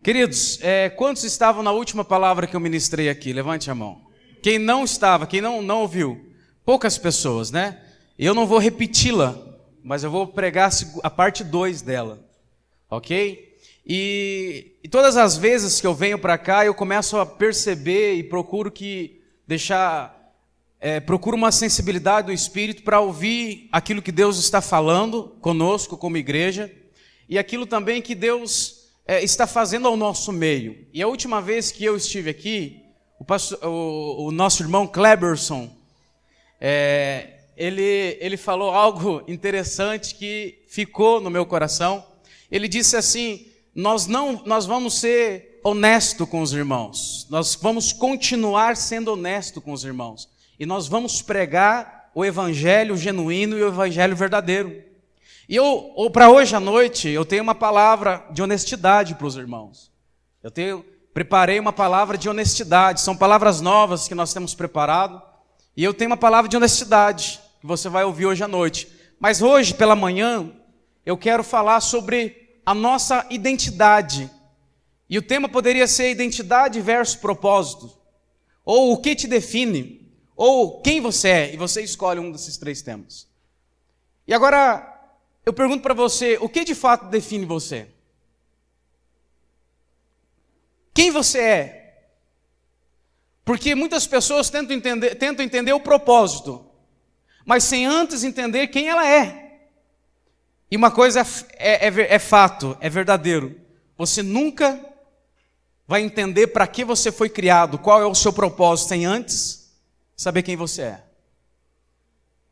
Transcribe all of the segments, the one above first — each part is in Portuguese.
Queridos, quantos estavam na última palavra que eu ministrei aqui? Levante a mão. Quem não estava, quem não ouviu? Poucas pessoas, né? Eu não vou repeti-la, mas eu vou pregar a parte 2 dela, ok? E todas as vezes que eu venho para cá, eu começo a perceber e procuro procuro uma sensibilidade do Espírito para ouvir aquilo que Deus está falando conosco como igreja e aquilo também que Deus está fazendo ao nosso meio. E a última vez que eu estive aqui, o nosso irmão Kleberson, ele falou algo interessante que ficou no meu coração. Ele disse assim: nós vamos ser honestos com os irmãos, nós vamos continuar sendo honestos com os irmãos, e nós vamos pregar o evangelho genuíno e o evangelho verdadeiro. E para hoje à noite, eu tenho uma palavra de honestidade para os irmãos. Preparei uma palavra de honestidade, são palavras novas que nós temos preparado, e eu tenho uma palavra de honestidade, que você vai ouvir hoje à noite. Mas hoje, pela manhã, eu quero falar sobre a nossa identidade. E o tema poderia ser identidade versus propósito, ou o que te define, ou quem você é, e você escolhe um desses 3 temas. E agora, eu pergunto para você, o que de fato define você? Quem você é? Porque muitas pessoas tentam entender o propósito, mas sem antes entender quem ela é. E uma coisa é fato, é verdadeiro. Você nunca vai entender para que você foi criado, qual é o seu propósito, sem antes saber quem você é.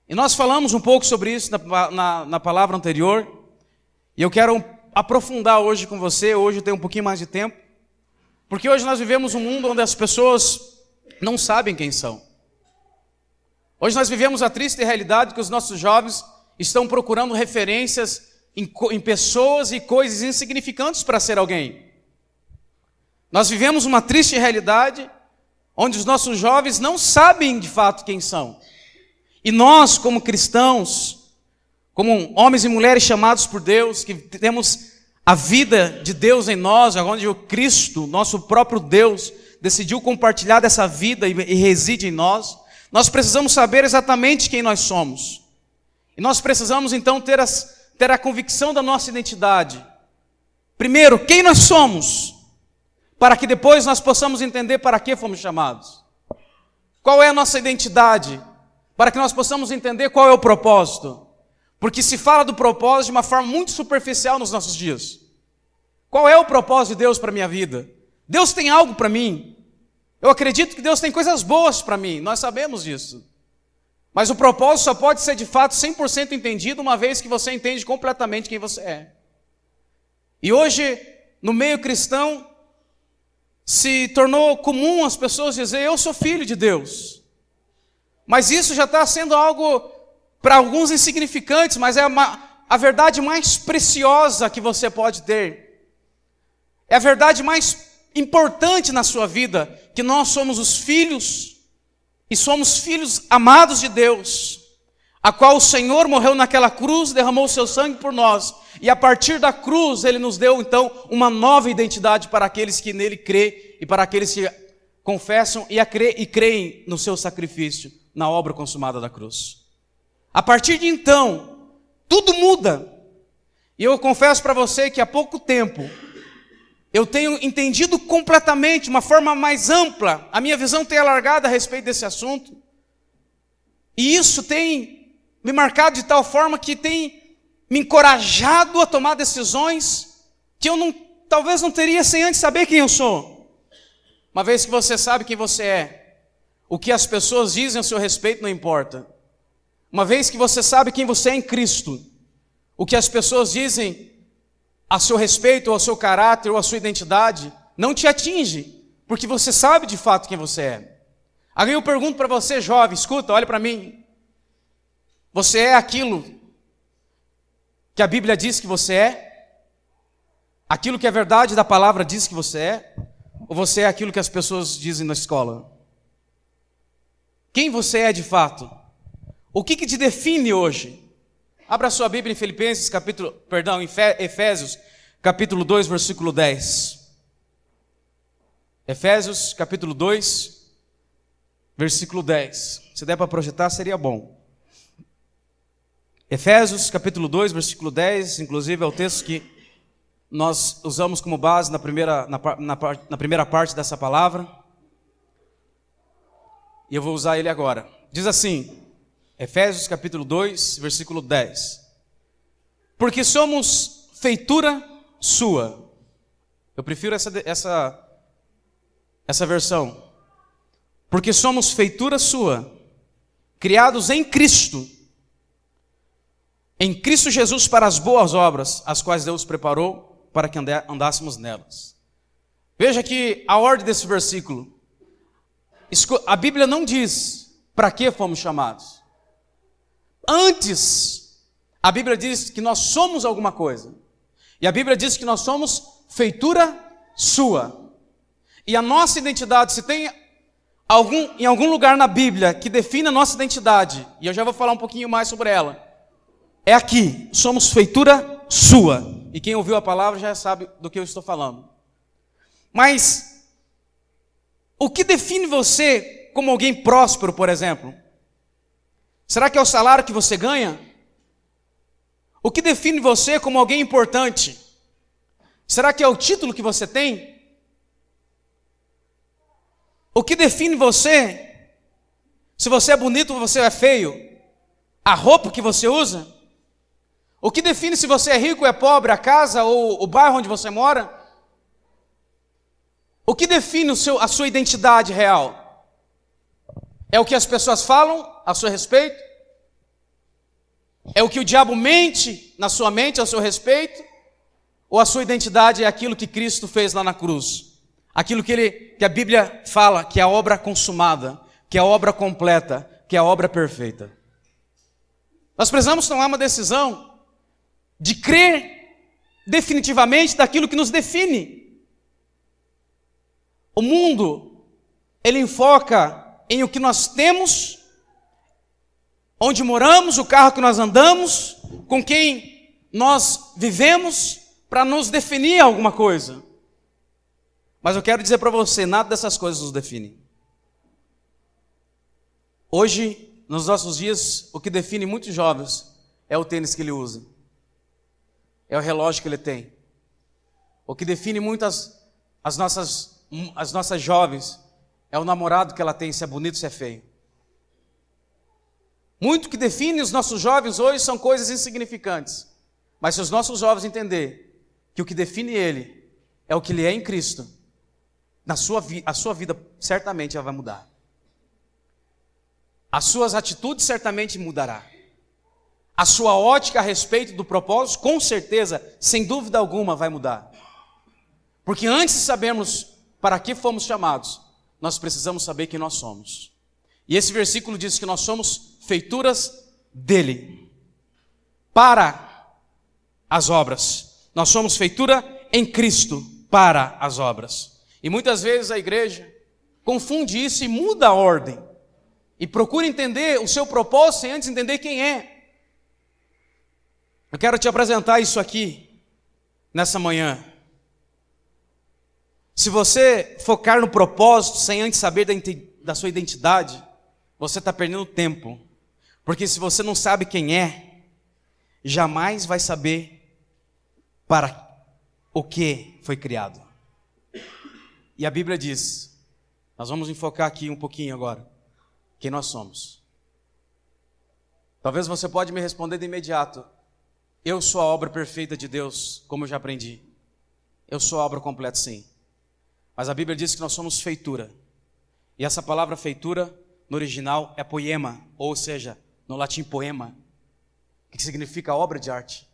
E nós falamos um pouco sobre isso na palavra anterior, e eu quero aprofundar hoje com você. Hoje eu tenho um pouquinho mais de tempo, porque hoje nós vivemos um mundo onde as pessoas não sabem quem são. Hoje nós vivemos a triste realidade que os nossos jovens estão procurando referências em pessoas e coisas insignificantes para ser alguém. Nós vivemos uma triste realidade onde os nossos jovens não sabem de fato quem são. E nós, como cristãos, como homens e mulheres chamados por Deus, que temos a vida de Deus em nós, onde o Cristo, nosso próprio Deus, decidiu compartilhar dessa vida e reside em nós, nós precisamos saber exatamente quem nós somos. E nós precisamos então ter a convicção da nossa identidade. Primeiro, quem nós somos, para que depois nós possamos entender para que fomos chamados. Qual é a nossa identidade? Para que nós possamos entender qual é o propósito. Porque se fala do propósito de uma forma muito superficial nos nossos dias. Qual é o propósito de Deus para a minha vida? Deus tem algo para mim. Eu acredito que Deus tem coisas boas para mim, nós sabemos disso. Mas o propósito só pode ser de fato 100% entendido uma vez que você entende completamente quem você é. E hoje, no meio cristão, se tornou comum as pessoas dizer: eu sou filho de Deus. Mas isso já está sendo algo, para alguns, insignificante, mas é a verdade mais preciosa que você pode ter. É a verdade mais importante na sua vida, que nós somos os filhos, e somos filhos amados de Deus, a qual o Senhor morreu naquela cruz, derramou o seu sangue por nós, e a partir da cruz Ele nos deu então uma nova identidade para aqueles que nele crêem, e para aqueles que confessam e creem no seu sacrifício, na obra consumada da cruz. A partir de então, tudo muda. E eu confesso para você que há pouco tempo, eu tenho entendido completamente, de uma forma mais ampla, a minha visão tem alargado a respeito desse assunto. E isso tem me marcado de tal forma que tem me encorajado a tomar decisões que eu talvez não teria sem antes saber quem eu sou. Uma vez que você sabe quem você é, o que as pessoas dizem a seu respeito não importa. Uma vez que você sabe quem você é em Cristo, o que as pessoas dizem a seu respeito, ou ao seu caráter, ou a sua identidade, não te atinge, porque você sabe de fato quem você é. Aí eu pergunto para você, jovem, escuta, olha para mim. Você é aquilo que a Bíblia diz que você é? Aquilo que a verdade da palavra diz que você é? Ou você é aquilo que as pessoas dizem na escola? Quem você é de fato? O que te define hoje? Abra sua Bíblia em Efésios, capítulo 2, versículo 10. Efésios capítulo 2, versículo 10. Se der para projetar, seria bom. Efésios capítulo 2, versículo 10, inclusive é o texto que nós usamos como base na primeira parte dessa palavra. E eu vou usar ele agora. Diz assim, Efésios capítulo 2, versículo 10. Porque somos feitura sua. Eu prefiro essa versão. Porque somos feitura sua, criados em Cristo Jesus para as boas obras, as quais Deus preparou para que andássemos nelas. Veja que a ordem desse versículo, a Bíblia não diz para que fomos chamados. Antes, a Bíblia diz que nós somos alguma coisa. E a Bíblia diz que nós somos feitura sua. E a nossa identidade, se tem em algum lugar na Bíblia que define a nossa identidade, e eu já vou falar um pouquinho mais sobre ela, é aqui, somos feitura sua. E quem ouviu a palavra já sabe do que eu estou falando. Mas, o que define você como alguém próspero, por exemplo? Será que é o salário que você ganha? O que define você como alguém importante? Será que é o título que você tem? O que define você? Se você é bonito ou você é feio? A roupa que você usa? O que define se você é rico ou é pobre, a casa ou o bairro onde você mora? O que define a sua identidade real? É o que as pessoas falam a seu respeito? É o que o diabo mente na sua mente a seu respeito? Ou a sua identidade é aquilo que Cristo fez lá na cruz? Aquilo que a Bíblia fala que é a obra consumada, que é a obra completa, que é a obra perfeita. Nós precisamos tomar uma decisão de crer definitivamente daquilo que nos define. O mundo, ele enfoca em o que nós temos, onde moramos, o carro que nós andamos, com quem nós vivemos, para nos definir alguma coisa. Mas eu quero dizer para você, nada dessas coisas nos define. Hoje, nos nossos dias, o que define muitos jovens é o tênis que ele usa. É o relógio que ele tem. O que define muitas as nossas jovens é o namorado que ela tem, se é bonito, se é feio. Muito que define os nossos jovens hoje são coisas insignificantes. Mas se os nossos jovens entenderem que o que define ele é o que ele é em Cristo, a sua vida certamente ela vai mudar. As suas atitudes certamente mudará. A sua ótica a respeito do propósito, com certeza, sem dúvida alguma, vai mudar. Porque antes de sabermos para que fomos chamados, nós precisamos saber quem nós somos. E esse versículo diz que nós somos feituras dele, para as obras. Nós somos feitura em Cristo, para as obras. E muitas vezes a igreja confunde isso e muda a ordem. E procura entender o seu propósito sem antes entender quem é. Eu quero te apresentar isso aqui, nessa manhã. Se você focar no propósito sem antes saber da sua identidade, você está perdendo tempo. Porque se você não sabe quem é, jamais vai saber para o que foi criado. E a Bíblia diz, nós vamos enfocar aqui um pouquinho agora, quem nós somos. Talvez você pode me responder de imediato, eu sou a obra perfeita de Deus, como eu já aprendi. Eu sou a obra completa, sim. Mas a Bíblia diz que nós somos feitura. E essa palavra feitura, no original, é poema, ou seja, no latim poema, que significa obra de arte.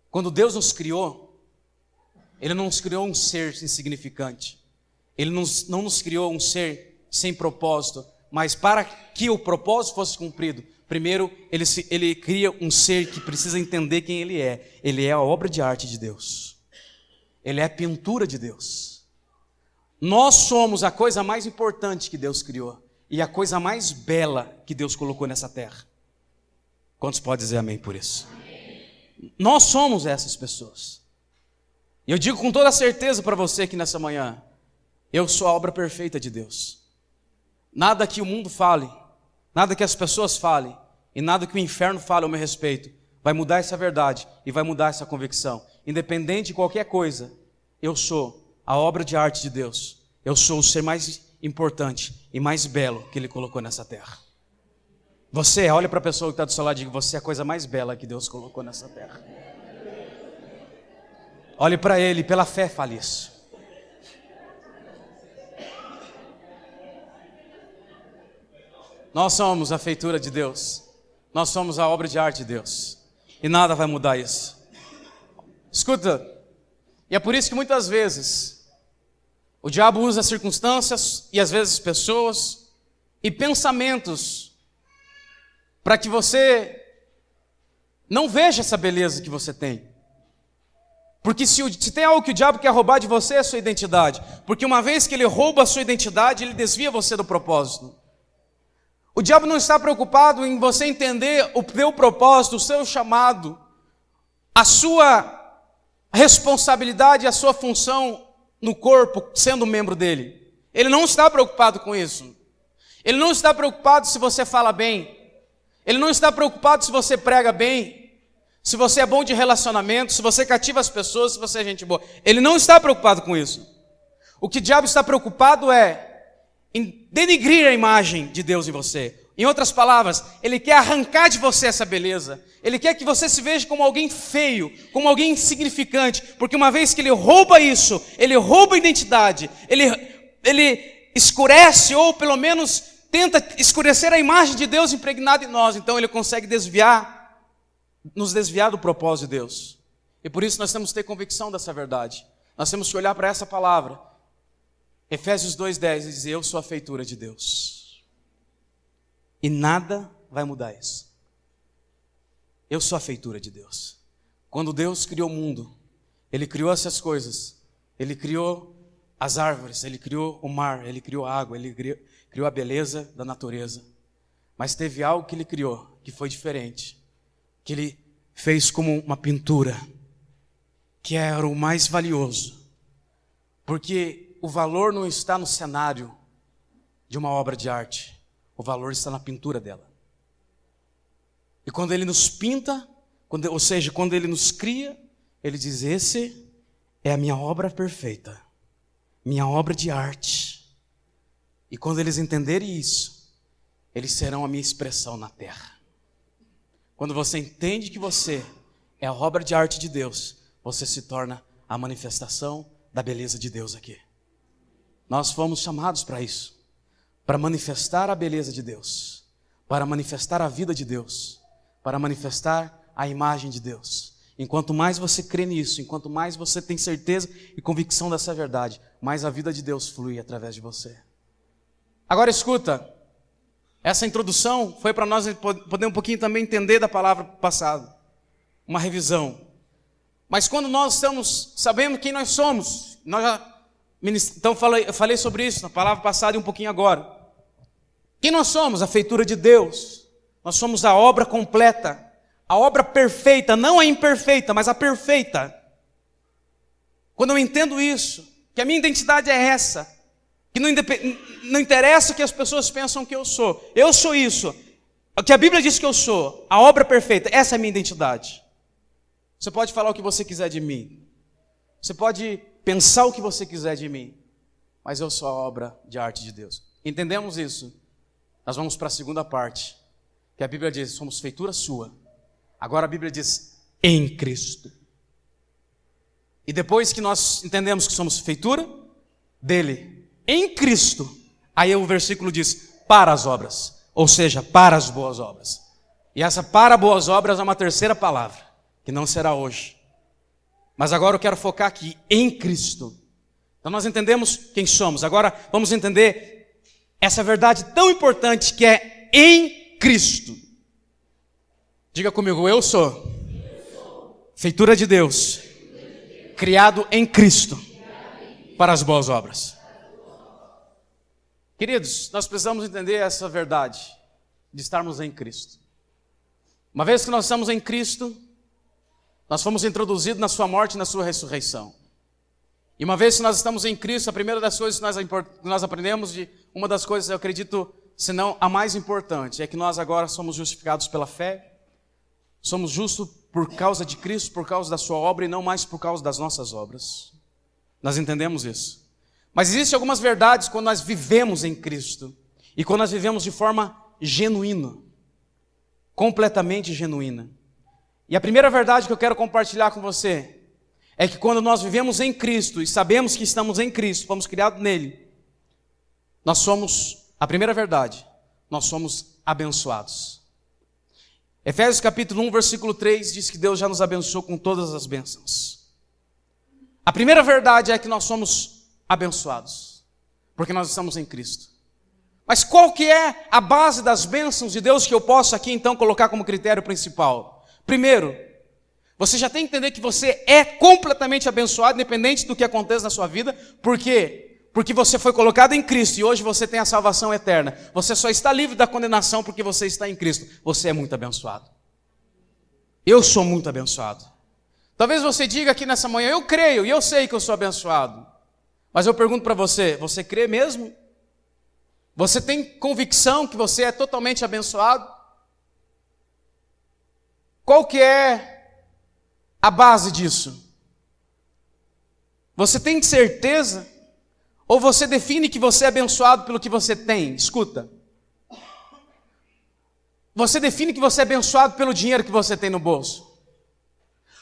Quando Deus nos criou, Ele não nos criou um ser insignificante. Ele não nos criou um ser sem propósito, mas para que o propósito fosse cumprido, primeiro ele cria um ser que precisa entender quem ele é. Ele é a obra de arte de Deus. Ele é a pintura de Deus. Nós somos a coisa mais importante que Deus criou e a coisa mais bela que Deus colocou nessa terra. Quantos podem dizer amém por isso? Amém. Nós somos essas pessoas. E eu digo com toda certeza para você aqui nessa manhã, Eu sou a obra perfeita de Deus. Nada que o mundo fale, nada que as pessoas falem, e nada que o inferno fale ao meu respeito, vai mudar essa verdade e vai mudar essa convicção. Independente de qualquer coisa, eu sou a obra de arte de Deus. Eu sou o ser mais importante e mais belo que Ele colocou nessa terra. Você, olha para a pessoa que está do seu lado e diga: você é a coisa mais bela que Deus colocou nessa terra. Olhe para Ele, pela fé fale isso. Nós somos a feitura de Deus. Nós somos a obra de arte de Deus. E nada vai mudar isso. Escuta, e é por isso que muitas vezes o diabo usa circunstâncias e às vezes pessoas e pensamentos para que você não veja essa beleza que você tem. Porque se tem algo que o diabo quer roubar de você, é a sua identidade. Porque uma vez que ele rouba a sua identidade, ele desvia você do propósito. O diabo não está preocupado em você entender o teu propósito, o seu chamado, a sua responsabilidade, a sua função no corpo, sendo membro dele. Ele não está preocupado com isso. Ele não está preocupado se você fala bem. Ele não está preocupado se você prega bem, se você é bom de relacionamento, se você cativa as pessoas, se você é gente boa. Ele não está preocupado com isso. O que o diabo está preocupado é em denigrir a imagem de Deus em você. Em outras palavras, ele quer arrancar de você essa beleza. Ele quer que você se veja como alguém feio, como alguém insignificante, porque uma vez que ele rouba isso, ele rouba a identidade, ele escurece, ou pelo menos tenta escurecer a imagem de Deus impregnada em nós. Então ele consegue nos desviar do propósito de Deus. E por isso nós temos que ter convicção dessa verdade. Nós temos que olhar para essa palavra. Efésios 2:10 diz: eu sou a feitura de Deus. E nada vai mudar isso. Eu sou a feitura de Deus. Quando Deus criou o mundo, Ele criou essas coisas. Ele criou as árvores, Ele criou o mar, Ele criou a água, Ele criou a beleza da natureza. Mas teve algo que Ele criou, que foi diferente. Que Ele fez como uma pintura, que era o mais valioso. Porque o valor não está no cenário de uma obra de arte. O valor está na pintura dela. E quando Ele nos pinta, ou seja, quando Ele nos cria, Ele diz: esse é a minha obra perfeita, minha obra de arte. E quando eles entenderem isso, eles serão a minha expressão na terra. Quando você entende que você é a obra de arte de Deus, você se torna a manifestação da beleza de Deus aqui. Nós fomos chamados para isso, para manifestar a beleza de Deus, para manifestar a vida de Deus, para manifestar a imagem de Deus. Enquanto mais você crê nisso, enquanto mais você tem certeza e convicção dessa verdade, mais a vida de Deus flui através de você. Agora escuta, essa introdução foi para nós poder um pouquinho também entender da palavra passada, uma revisão. Mas quando nós sabemos quem nós somos, então eu falei sobre isso na palavra passada e um pouquinho agora. Quem nós somos? A feitura de Deus. Nós somos a obra completa, a obra perfeita, não a imperfeita, mas a perfeita. Quando eu entendo isso, que a minha identidade é essa, que não interessa o que as pessoas pensam que eu sou isso, o que a Bíblia diz que eu sou, a obra perfeita, essa é a minha identidade. Você pode falar o que você quiser de mim, você pode pensar o que você quiser de mim, mas eu sou a obra de arte de Deus. Entendemos isso? Nós vamos para a segunda parte, que a Bíblia diz: somos feitura sua. Agora a Bíblia diz: em Cristo. E depois que nós entendemos que somos feitura dele, em Cristo, aí o versículo diz: para as obras, ou seja, para as boas obras. E essa para boas obras é uma terceira palavra, que não será hoje. Mas agora eu quero focar aqui, em Cristo. Então nós entendemos quem somos. Agora vamos entender essa verdade tão importante que é em Cristo. Diga comigo: eu sou feitura de Deus, criado em Cristo para as boas obras. Queridos, nós precisamos entender essa verdade de estarmos em Cristo. Uma vez que nós estamos em Cristo, nós fomos introduzidos na sua morte e na sua ressurreição. E uma vez que nós estamos em Cristo, a primeira das coisas que nós aprendemos, uma das coisas, eu acredito, se não a mais importante, é que nós agora somos justificados pela fé, somos justos por causa de Cristo, por causa da sua obra e não mais por causa das nossas obras. Nós entendemos isso. Mas existem algumas verdades quando nós vivemos em Cristo e quando nós vivemos de forma genuína, completamente genuína. E a primeira verdade que eu quero compartilhar com você é que quando nós vivemos em Cristo e sabemos que estamos em Cristo, fomos criados nele, nós somos, a primeira verdade, nós somos abençoados. Efésios capítulo 1, versículo 3 diz que Deus já nos abençoou com todas as bênçãos. A primeira verdade é que nós somos abençoados, porque nós estamos em Cristo. Mas qual que é a base das bênçãos de Deus que eu posso aqui então colocar como critério principal? Primeiro, você já tem que entender que você é completamente abençoado, independente do que aconteça na sua vida. Por quê? Porque você foi colocado em Cristo e hoje você tem a salvação eterna. Você só está livre da condenação porque você está em Cristo. Você é muito abençoado. Eu sou muito abençoado. Talvez você diga aqui nessa manhã, eu creio e eu sei que eu sou abençoado. Mas eu pergunto para você, você crê mesmo? Você tem convicção que você é totalmente abençoado? Qual que é a base disso? Você tem certeza? Ou você define que você é abençoado pelo que você tem? Escuta. Você define que você é abençoado pelo dinheiro que você tem no bolso.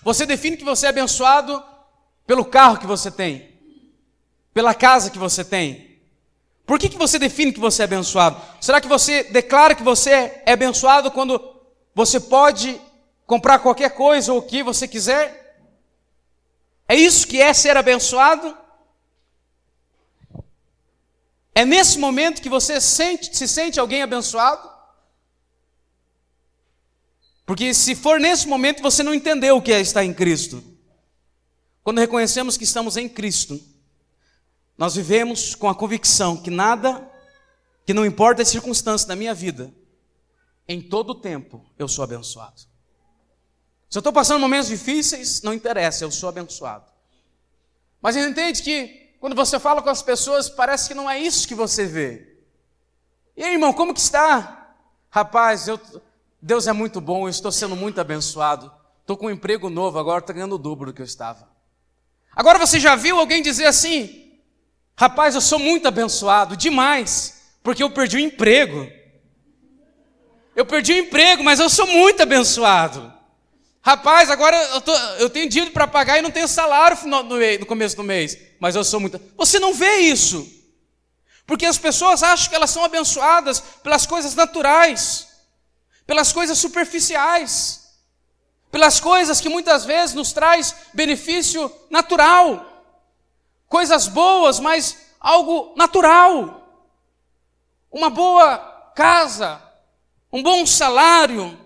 Você define que você é abençoado pelo carro que você tem. Pela casa que você tem. Por que você define que você é abençoado? Será que você declara que você é abençoado quando você pode comprar qualquer coisa ou o que você quiser? É isso que é ser abençoado? É nesse momento que você se sente alguém abençoado? Porque se for nesse momento, você não entendeu o que é estar em Cristo. Quando reconhecemos que estamos em Cristo, nós vivemos com a convicção que nada, que não importa as circunstâncias da minha vida, em todo o tempo eu sou abençoado. Se eu estou passando momentos difíceis, não interessa, eu sou abençoado. Mas entende que quando você fala com as pessoas, parece que não é isso que você vê. E aí, irmão, como que está? Rapaz, Deus é muito bom, eu estou sendo muito abençoado. Estou com um emprego novo, agora estou ganhando o dobro do que eu estava. Agora você já viu alguém dizer assim, rapaz, eu sou muito abençoado, demais, porque eu perdi o emprego. Eu perdi o emprego, mas eu sou muito abençoado. Rapaz, agora eu tenho dívida para pagar e não tenho salário no começo do mês. Mas eu sou muito... Você não vê isso. Porque as pessoas acham que elas são abençoadas pelas coisas naturais. Pelas coisas superficiais. Pelas coisas que muitas vezes nos traz benefício natural. Coisas boas, mas algo natural. Uma boa casa. Um bom salário.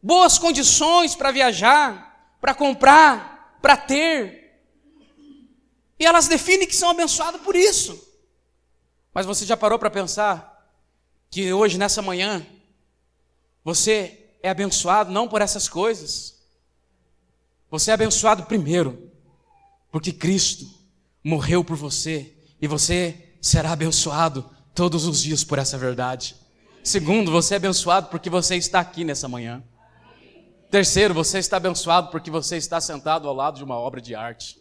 Boas condições para viajar, para comprar, para ter. E elas definem que são abençoadas por isso. Mas você já parou para pensar que hoje, nessa manhã, você é abençoado não por essas coisas. Você é abençoado primeiro, porque Cristo morreu por você, e você será abençoado todos os dias por essa verdade. Segundo, você é abençoado porque você está aqui nessa manhã. Terceiro, você está abençoado porque você está sentado ao lado de uma obra de arte.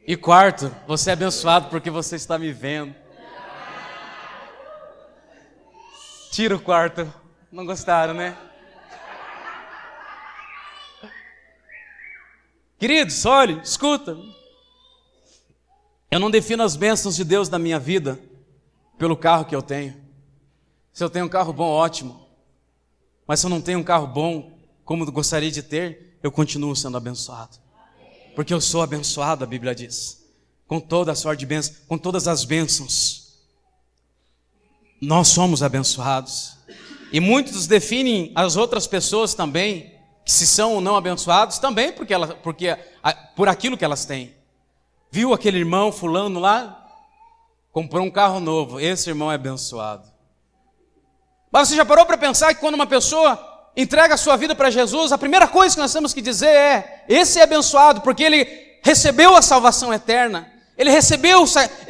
E quarto, você é abençoado porque você está me vendo. Tira o quarto. Não gostaram, né? Queridos, olhe, escuta. Eu não defino as bênçãos de Deus na minha vida pelo carro que eu tenho. Se eu tenho um carro bom, ótimo. Mas se eu não tenho um carro bom, como eu gostaria de ter, eu continuo sendo abençoado. Porque eu sou abençoado, a Bíblia diz. Com toda a sorte de bênçãos, com todas as bênçãos. Nós somos abençoados. E muitos definem as outras pessoas também, que se são ou não abençoados, também por aquilo que elas têm. Viu aquele irmão fulano lá? Comprou um carro novo. Esse irmão é abençoado. Mas você já parou para pensar que quando uma pessoa entrega a sua vida para Jesus, a primeira coisa que nós temos que dizer é: esse é abençoado, porque ele recebeu a salvação eterna, ele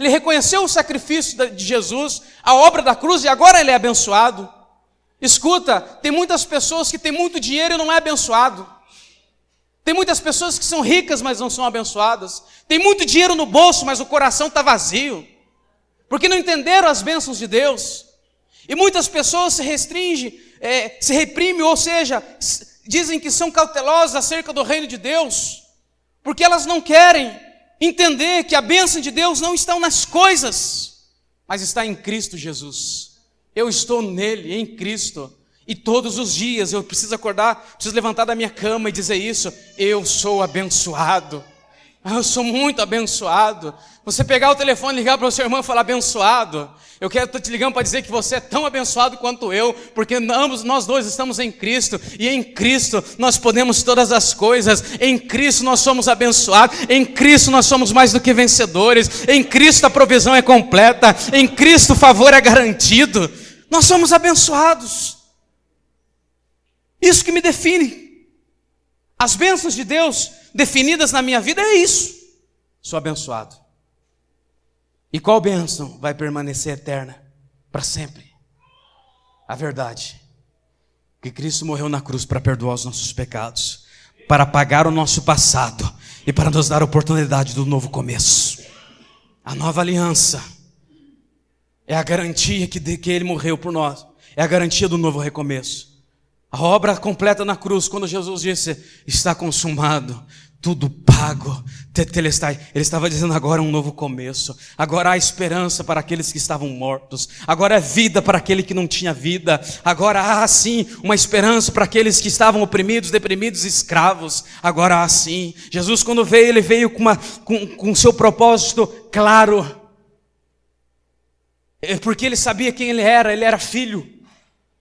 reconheceu o sacrifício de Jesus, a obra da cruz, e agora ele é abençoado. Escuta, tem muitas pessoas que têm muito dinheiro e não é abençoado. Tem muitas pessoas que são ricas, mas não são abençoadas. Tem muito dinheiro no bolso, mas o coração está vazio, porque não entenderam as bênçãos de Deus. E muitas pessoas se restringem, se reprimem, ou seja, dizem que são cautelosas acerca do reino de Deus, porque elas não querem entender que a bênção de Deus não está nas coisas, mas está em Cristo Jesus. Eu estou nele, em Cristo, e todos os dias eu preciso acordar, preciso levantar da minha cama e dizer isso: eu sou abençoado. Eu sou muito abençoado. Você pegar o telefone e ligar para o seu irmão e falar: abençoado, eu quero estar te ligando para dizer que você é tão abençoado quanto eu, porque nós dois estamos em Cristo, e em Cristo nós podemos todas as coisas, em Cristo nós somos abençoados, em Cristo nós somos mais do que vencedores, em Cristo a provisão é completa, em Cristo o favor é garantido, nós somos abençoados. Isso que me define. As bênçãos de Deus definidas na minha vida é isso: sou abençoado. E qual bênção vai permanecer eterna para sempre? A verdade, que Cristo morreu na cruz para perdoar os nossos pecados, para apagar o nosso passado e para nos dar a oportunidade do novo começo. A nova aliança é a garantia que Ele morreu por nós, é a garantia do novo recomeço. A obra completa na cruz, quando Jesus disse: está consumado, tudo pago, tetelestai. Ele estava dizendo: agora é um novo começo, agora há esperança para aqueles que estavam mortos, agora é vida para aquele que não tinha vida, agora há sim uma esperança para aqueles que estavam oprimidos, deprimidos, escravos, agora há sim. Jesus, quando veio, Ele veio com seu propósito claro, porque Ele sabia quem Ele era filho.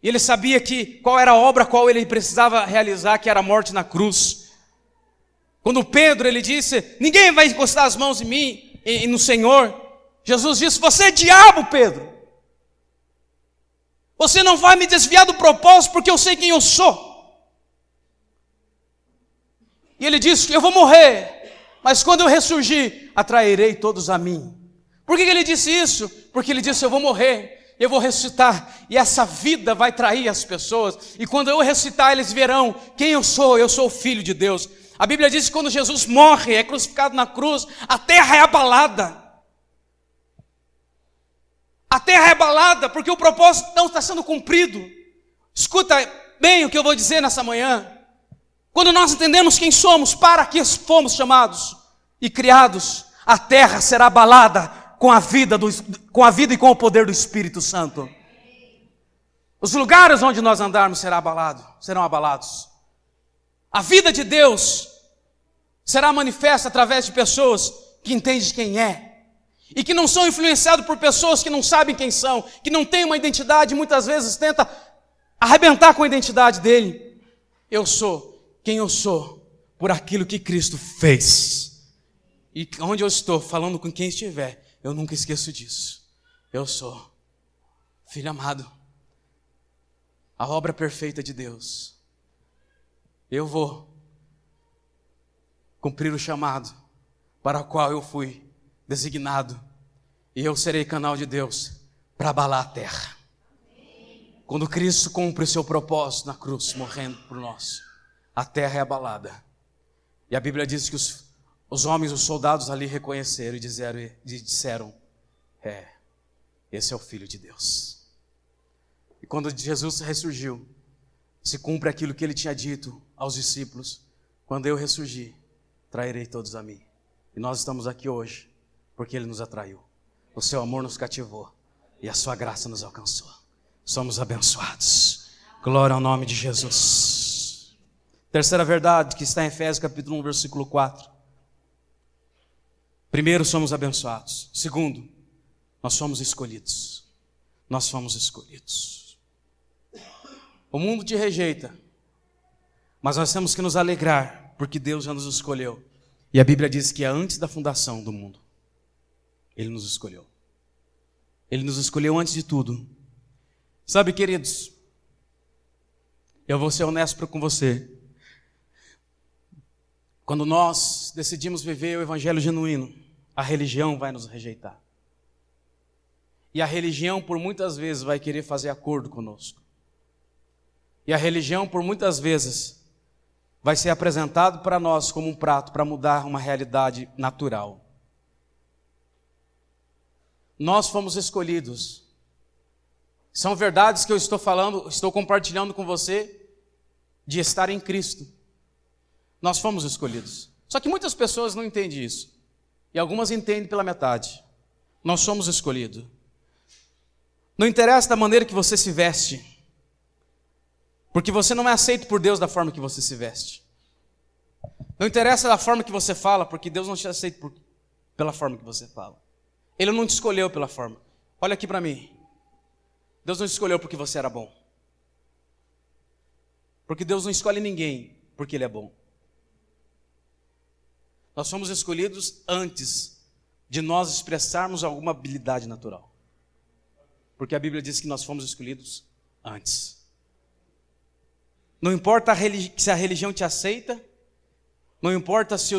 E Ele sabia qual era a obra a qual Ele precisava realizar, que era a morte na cruz. Quando Pedro, ele disse: ninguém vai encostar as mãos em mim e no Senhor, Jesus disse: você é diabo, Pedro. Você não vai me desviar do propósito, porque eu sei quem eu sou. E Ele disse: eu vou morrer, mas quando eu ressurgir, atrairei todos a mim. Por que Ele disse isso? Porque Ele disse: eu vou morrer, eu vou ressuscitar, e essa vida vai trair as pessoas, e quando eu ressuscitar, eles verão quem eu sou o Filho de Deus. A Bíblia diz que quando Jesus morre, é crucificado na cruz, a terra é abalada. A terra é abalada, porque o propósito não está sendo cumprido. Escuta bem o que eu vou dizer nessa manhã. Quando nós entendemos quem somos, para que fomos chamados e criados, a terra será abalada com a vida e com o poder do Espírito Santo. Os lugares onde nós andarmos serão abalados. A vida de Deus será manifesta através de pessoas que entendem quem é e que não são influenciados por pessoas que não sabem quem são, que não têm uma identidade, muitas vezes tenta arrebentar com a identidade dele. Eu sou quem eu sou por aquilo que Cristo fez. E onde eu estou, falando com quem estiver, eu nunca esqueço disso. Eu sou filho amado, a obra perfeita de Deus. Eu vou cumprir o chamado para o qual eu fui designado, e eu serei canal de Deus para abalar a terra. Quando Cristo cumpre o seu propósito na cruz, morrendo por nós, a terra é abalada. E a Bíblia diz que os homens, os soldados ali reconheceram e disseram: esse é o Filho de Deus. E quando Jesus ressurgiu, se cumpre aquilo que Ele tinha dito aos discípulos: quando eu ressurgir, trairei todos a mim. E nós estamos aqui hoje porque Ele nos atraiu, o seu amor nos cativou e a sua graça nos alcançou. Somos abençoados. Glória ao nome de Jesus. Terceira verdade que está em Efésios capítulo 1, versículo 4. Primeiro, somos abençoados. Segundo, nós somos escolhidos. Nós fomos escolhidos. O mundo te rejeita, mas nós temos que nos alegrar, porque Deus já nos escolheu. E a Bíblia diz que antes da fundação do mundo, Ele nos escolheu. Ele nos escolheu antes de tudo. Sabe, queridos, Eu vou ser honesto com você. Quando nós decidimos viver o evangelho genuíno, a religião vai nos rejeitar. E a religião, por muitas vezes, vai querer fazer acordo conosco. E a religião, por muitas vezes, vai ser apresentado para nós como um prato para mudar uma realidade natural. Nós fomos escolhidos. São verdades que eu estou falando, estou compartilhando com você, de estar em Cristo. Nós fomos escolhidos. Só que muitas pessoas não entendem isso. E algumas entendem pela metade. Nós somos escolhidos. Não interessa da maneira que você se veste. Porque você não é aceito por Deus da forma que você se veste. Não interessa da forma que você fala, porque Deus não te aceita pela forma que você fala. Ele não te escolheu pela forma. Olha aqui para mim. Deus não te escolheu porque você era bom. Porque Deus não escolhe ninguém porque Ele é bom. Nós somos escolhidos antes de nós expressarmos alguma habilidade natural. Porque a Bíblia diz que nós fomos escolhidos antes. Não importa se a religião te aceita, não importa se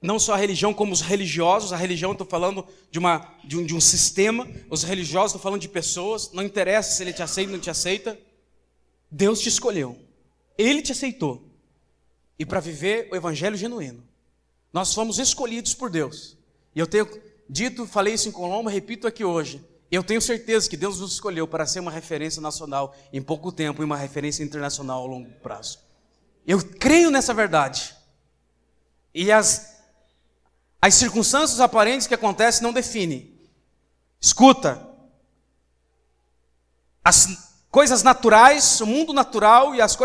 não só a religião como os religiosos, a religião estou falando de um sistema, os religiosos estou falando de pessoas, não interessa se ele te aceita ou não te aceita, Deus te escolheu, Ele te aceitou. E para viver o evangelho genuíno, nós fomos escolhidos por Deus. E eu tenho dito, falei isso em Colombo, repito aqui hoje, eu tenho certeza que Deus nos escolheu para ser uma referência nacional em pouco tempo e uma referência internacional ao longo prazo. Eu creio nessa verdade. E as circunstâncias aparentes que acontecem não definem. Escuta. As coisas naturais, o mundo natural e as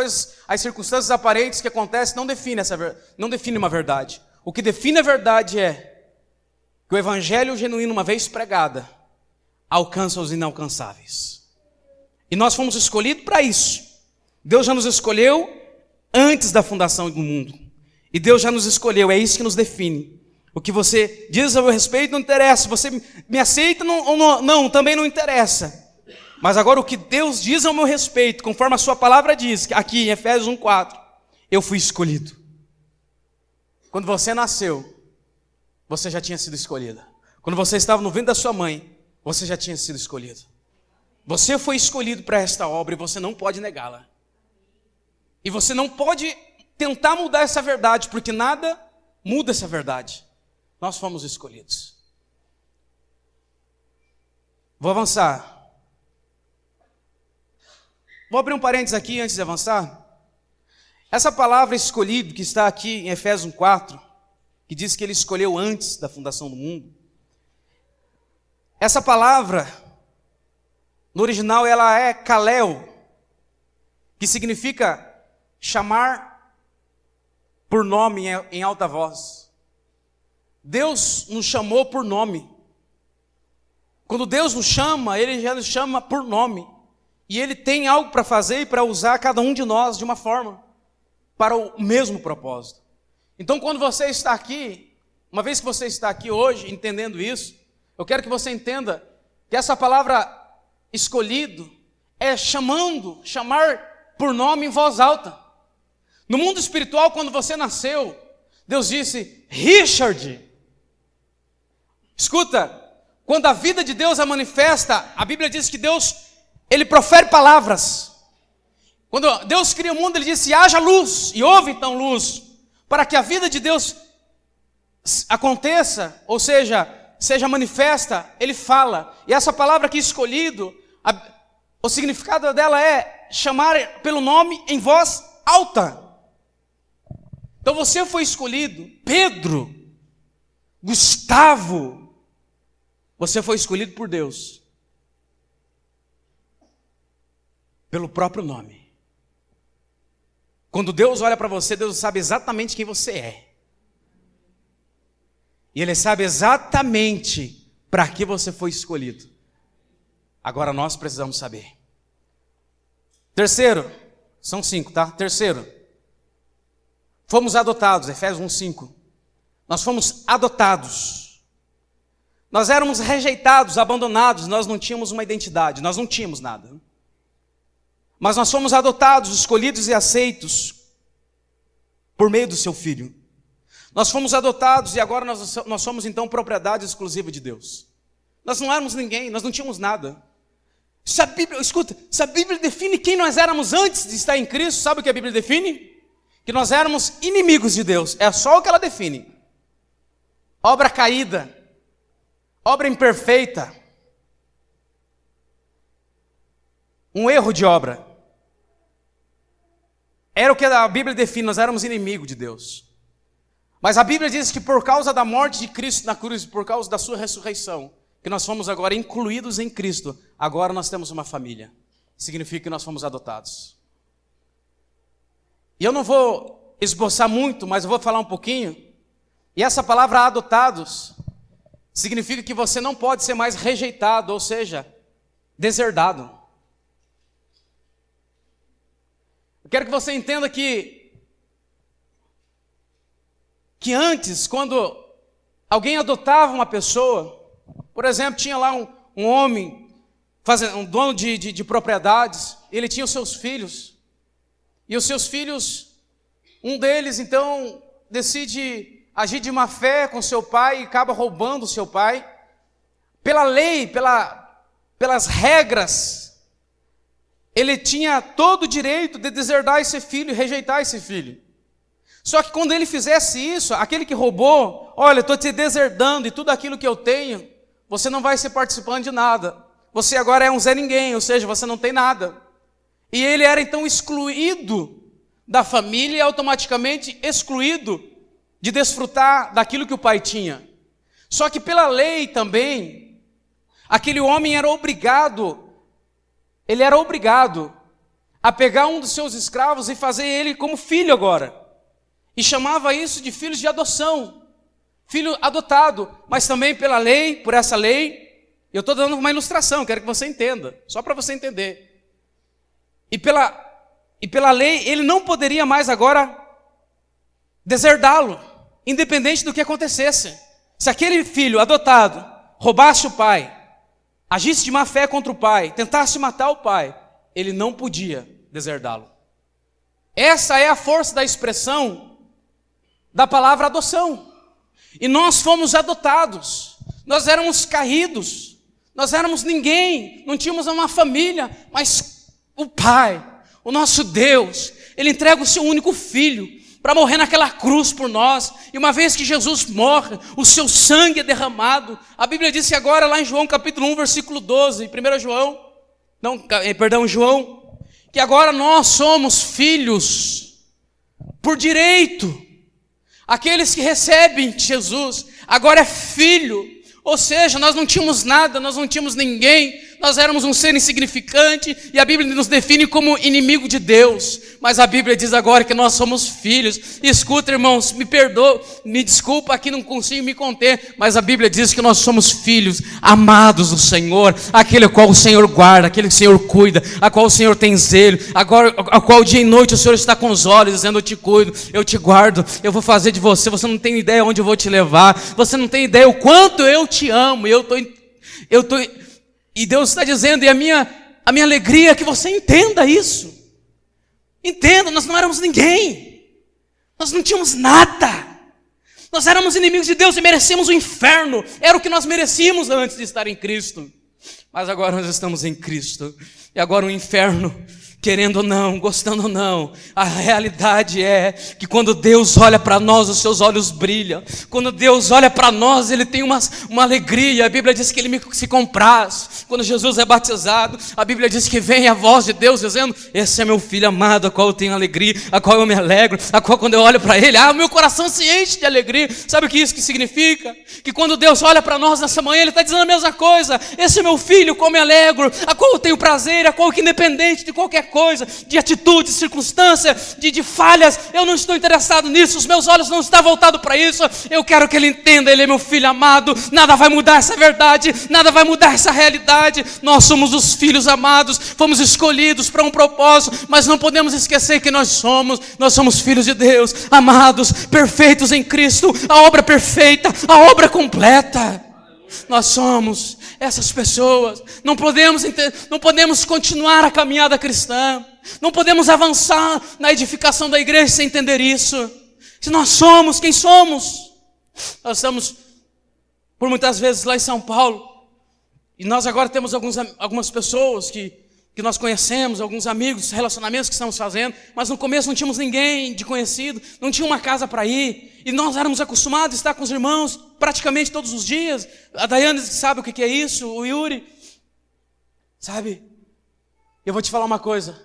circunstâncias aparentes que acontecem não definem uma verdade. O que define a verdade é que o evangelho genuíno, uma vez pregada, alcança os inalcançáveis. E nós fomos escolhidos para isso. Deus já nos escolheu antes da fundação do mundo. E Deus já nos escolheu, é isso que nos define. O que você diz a meu respeito não interessa. Você me aceita ou não, também não interessa. Mas agora o que Deus diz ao meu respeito, conforme a sua palavra diz, aqui em Efésios 1:4, eu fui escolhido. Quando você nasceu, você já tinha sido escolhida. Quando você estava no ventre da sua mãe, você já tinha sido escolhido. Você foi escolhido para esta obra e você não pode negá-la. E você não pode tentar mudar essa verdade, porque nada muda essa verdade. Nós fomos escolhidos. Vou avançar. Vou abrir um parênteses aqui antes de avançar. Essa palavra escolhido que está aqui em Efésios 1:4, que diz que Ele escolheu antes da fundação do mundo. Essa palavra, no original, ela é kaleo, que significa chamar por nome em alta voz. Deus nos chamou por nome. Quando Deus nos chama, Ele já nos chama por nome. E Ele tem algo para fazer e para usar cada um de nós de uma forma, para o mesmo propósito. Então, quando você está aqui, uma vez que você está aqui hoje, entendendo isso, eu quero que você entenda que essa palavra escolhido é chamar por nome em voz alta. No mundo espiritual, quando você nasceu, Deus disse, Richard. Escuta, quando a vida de Deus é manifesta, a Bíblia diz que Deus, Ele profere palavras. Quando Deus cria o mundo, Ele disse, haja luz, e houve então luz, para que a vida de Deus aconteça, ou seja manifesta, Ele fala. E essa palavra aqui, escolhido, o significado dela é chamar pelo nome em voz alta. Então você foi escolhido, Pedro, Gustavo, você foi escolhido por Deus, pelo próprio nome. Quando Deus olha para você, Deus sabe exatamente quem você é. E Ele sabe exatamente para que você foi escolhido. Agora nós precisamos saber. Terceiro, são 5, tá? Terceiro, fomos adotados, Efésios 1:5. Nós fomos adotados. Nós éramos rejeitados, abandonados, nós não tínhamos uma identidade, nós não tínhamos nada. Mas nós fomos adotados, escolhidos e aceitos por meio do seu Filho. Nós fomos adotados e agora nós somos então propriedade exclusiva de Deus. Nós não éramos ninguém, nós não tínhamos nada. Se a Bíblia define quem nós éramos antes de estar em Cristo, sabe o que a Bíblia define? Que nós éramos inimigos de Deus, é só o que ela define. Obra caída, obra imperfeita, um erro de obra. Era o que a Bíblia define, nós éramos inimigos de Deus. Mas a Bíblia diz que por causa da morte de Cristo na cruz, por causa da sua ressurreição, que nós fomos agora incluídos em Cristo, agora nós temos uma família. Significa que nós fomos adotados. E eu não vou esboçar muito, mas eu vou falar um pouquinho. E essa palavra adotados significa que você não pode ser mais rejeitado, ou seja, deserdado. Eu quero que você entenda que antes, quando alguém adotava uma pessoa, por exemplo, tinha lá um homem, um dono de propriedades, ele tinha os seus filhos, e os seus filhos, um deles então decide agir de má fé com seu pai e acaba roubando o seu pai. Pela lei, pelas regras, ele tinha todo o direito de deserdar esse filho e rejeitar esse filho. Só que quando ele fizesse isso, aquele que roubou, olha, eu estou te deserdando e tudo aquilo que eu tenho, você não vai ser participante de nada. Você agora é um Zé Ninguém, ou seja, você não tem nada. E ele era então excluído da família e automaticamente excluído de desfrutar daquilo que o pai tinha. Só que pela lei também, aquele homem era obrigado a pegar um dos seus escravos e fazer ele como filho agora. E chamava isso de filhos de adoção, filho adotado. Mas também pela lei, por essa lei, eu estou dando uma ilustração, quero que você entenda, só para você entender. E pela lei, ele não poderia mais agora deserdá-lo, independente do que acontecesse. Se aquele filho adotado roubasse o pai, agisse de má fé contra o pai, tentasse matar o pai, ele não podia deserdá-lo. Essa é a força da expressão da palavra adoção. E nós fomos adotados. Nós éramos caídos. Nós éramos ninguém. Não tínhamos uma família. Mas o Pai, o nosso Deus, Ele entrega o seu único filho para morrer naquela cruz por nós. E uma vez que Jesus morre, o seu sangue é derramado. A Bíblia diz que agora lá em João capítulo 1, versículo 12, João, que agora nós somos filhos por direito. Aqueles que recebem Jesus, agora é filho. Ou seja, nós não tínhamos nada, nós não tínhamos ninguém, nós éramos um ser insignificante, e a Bíblia nos define como inimigo de Deus. Mas a Bíblia diz agora que nós somos filhos. Escuta, irmãos, me perdoa, me desculpa, aqui não consigo me conter, mas a Bíblia diz que nós somos filhos amados do Senhor, aquele a qual o Senhor guarda, aquele que o Senhor cuida, a qual o Senhor tem zelo, agora, a qual dia e noite o Senhor está com os olhos, dizendo: eu te cuido, eu te guardo, eu vou fazer de você, você não tem ideia onde eu vou te levar, você não tem ideia o quanto eu te amo, e Deus está dizendo, e a minha alegria é que você entenda isso. Entenda, nós não éramos ninguém. Nós não tínhamos nada. Nós éramos inimigos de Deus e merecíamos o inferno. Era o que nós merecíamos antes de estar em Cristo. Mas agora nós estamos em Cristo. E agora o inferno, querendo ou não, gostando ou não, a realidade é que quando Deus olha para nós, os seus olhos brilham. Quando Deus olha para nós, Ele tem uma alegria. A Bíblia diz que Ele se compraz. Quando Jesus é batizado, a Bíblia diz que vem a voz de Deus dizendo: esse é meu filho amado, a qual eu tenho alegria, a qual eu me alegro, a qual quando eu olho para Ele, o meu coração se enche de alegria. Sabe o que isso que significa? Que quando Deus olha para nós nessa manhã, Ele está dizendo a mesma coisa: esse é meu filho, qual eu me alegro, a qual eu tenho prazer, a qual que independente de qualquer coisa, de atitude, de circunstância, de falhas, eu não estou interessado nisso, os meus olhos não estão voltados para isso. Eu quero que ele entenda, ele é meu filho amado, nada vai mudar essa verdade, nada vai mudar essa realidade. Nós somos os filhos amados, fomos escolhidos para um propósito, mas não podemos esquecer que nós somos filhos de Deus, amados, perfeitos em Cristo, a obra perfeita, a obra completa. Nós somos, essas pessoas. Não podemos continuar a caminhada cristã. Não podemos avançar na edificação da igreja sem entender isso. Se nós somos quem somos. Nós estamos, por muitas vezes, lá em São Paulo. E nós agora temos algumas pessoas que nós conhecemos, alguns amigos, relacionamentos que estamos fazendo, mas no começo não tínhamos ninguém de conhecido, não tinha uma casa para ir, e nós éramos acostumados a estar com os irmãos praticamente todos os dias. A Daiane sabe o que é isso, o Yuri, sabe? Eu vou te falar uma coisa,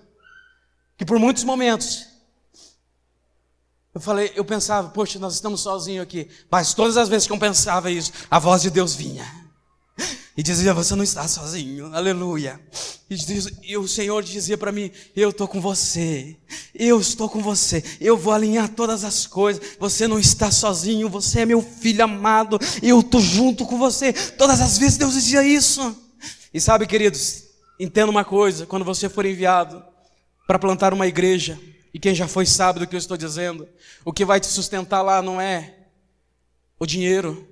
que por muitos momentos, eu pensava, poxa, nós estamos sozinhos aqui, mas todas as vezes que eu pensava isso, a voz de Deus vinha. E dizia, você não está sozinho, aleluia. E o Senhor dizia para mim, eu estou com você, eu estou com você, eu vou alinhar todas as coisas, você não está sozinho, você é meu filho amado, eu estou junto com você. Todas as vezes Deus dizia isso. E sabe, queridos, entenda uma coisa, quando você for enviado para plantar uma igreja, e quem já foi sabe do que eu estou dizendo, o que vai te sustentar lá não é o dinheiro,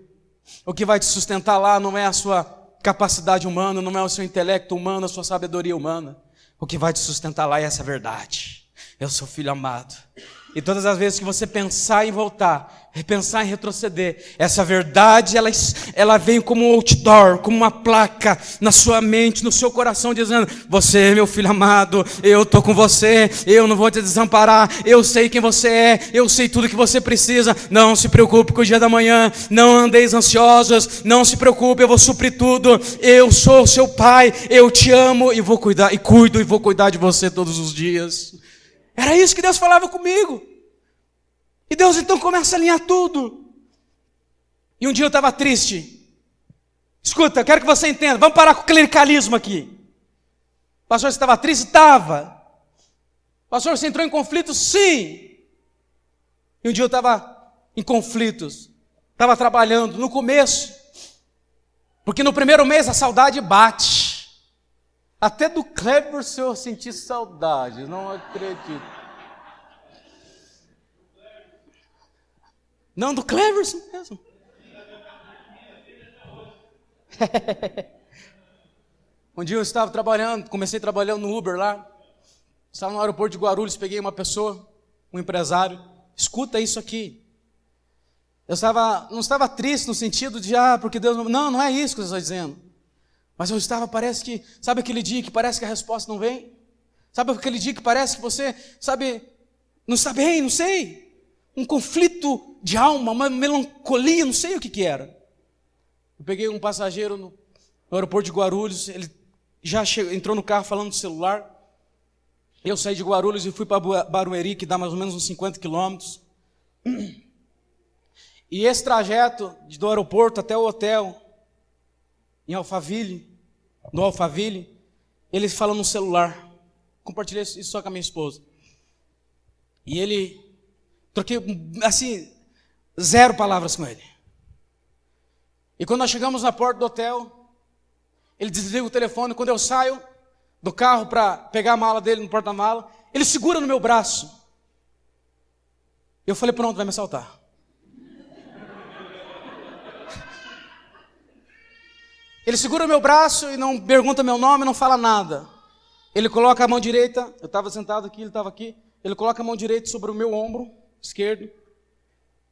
o que vai te sustentar lá não é a sua capacidade humana, não é o seu intelecto humano, a sua sabedoria humana. O que vai te sustentar lá é essa verdade. Eu sou filho amado. E todas as vezes que você pensar em voltar, pensar em retroceder, essa verdade, ela vem como um outdoor, como uma placa na sua mente, no seu coração, dizendo, você é meu filho amado, eu estou com você, eu não vou te desamparar, eu sei quem você é, eu sei tudo que você precisa, não se preocupe com o dia da manhã, não andeis ansiosos, não se preocupe, eu vou suprir tudo, eu sou seu pai, eu te amo e vou cuidar, e cuido e vou cuidar de você todos os dias. Era isso que Deus falava comigo. E Deus então começa a alinhar tudo. E um dia eu estava triste. Escuta, eu quero que você entenda. Vamos parar com o clericalismo aqui. Pastor, você estava triste? Estava. Pastor, você entrou em conflitos? Sim. E um dia eu estava em conflitos. Estava trabalhando no começo. Porque no primeiro mês a saudade bate. Até do Kleber eu senti saudade, não acredito. Não, do Kleber mesmo. Um dia eu estava trabalhando, comecei trabalhando no Uber lá. Estava no aeroporto de Guarulhos, peguei uma pessoa, um empresário. Escuta isso aqui. Eu não estava triste no sentido de, porque Deus... Não é isso que eu estou dizendo. Mas eu estava, parece que, sabe aquele dia que parece que a resposta não vem? Sabe aquele dia que parece que você, não está bem, não sei. Um conflito de alma, uma melancolia, não sei o que era. Eu peguei um passageiro no aeroporto de Guarulhos, ele já entrou no carro falando no celular. Eu saí de Guarulhos e fui para Barueri, que dá mais ou menos uns 50 quilômetros. E esse trajeto do aeroporto até o hotel, em Alphaville, no Alphaville, ele fala no celular. Compartilhei isso só com a minha esposa. E troquei, assim, 0 palavras com ele. E quando nós chegamos na porta do hotel, ele desliga o telefone. Quando eu saio do carro para pegar a mala dele no porta-mala, ele segura no meu braço. Eu falei, pronto, vai me assaltar. Ele segura o meu braço e não pergunta meu nome, não fala nada. Ele coloca a mão direita, eu estava sentado aqui, ele estava aqui. Ele coloca a mão direita sobre o meu ombro esquerdo.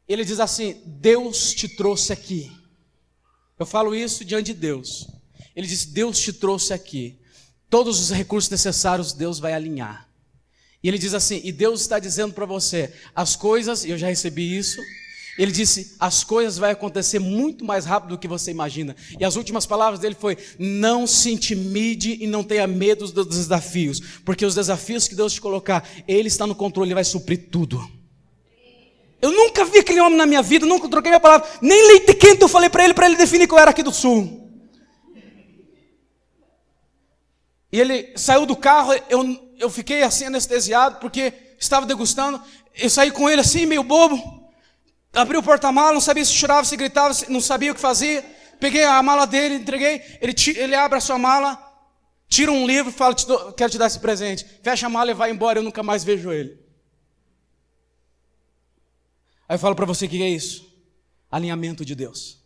Ele diz assim, Deus te trouxe aqui. Eu falo isso diante de Deus. Ele diz, Deus te trouxe aqui. Todos os recursos necessários Deus vai alinhar. E ele diz assim, e Deus está dizendo para você, as coisas, eu já recebi isso. Ele disse, as coisas vão acontecer muito mais rápido do que você imagina. E as últimas palavras dele foi, não se intimide e não tenha medo dos desafios. Porque os desafios que Deus te colocar, Ele está no controle, Ele vai suprir tudo. Eu nunca vi aquele homem na minha vida, nunca troquei minha palavra. Nem leite quente eu falei para ele definir que eu era aqui do sul. E ele saiu do carro, eu fiquei assim anestesiado, porque estava degustando. Eu saí com ele assim, meio bobo. Abri o porta-mala, não sabia se chorava, se gritava, não sabia o que fazia. Peguei a mala dele, entreguei. Ele abre a sua mala, tira um livro e fala, quero te dar esse presente. Fecha a mala e vai embora, eu nunca mais vejo ele. Aí eu falo para você, o que é isso? Alinhamento de Deus.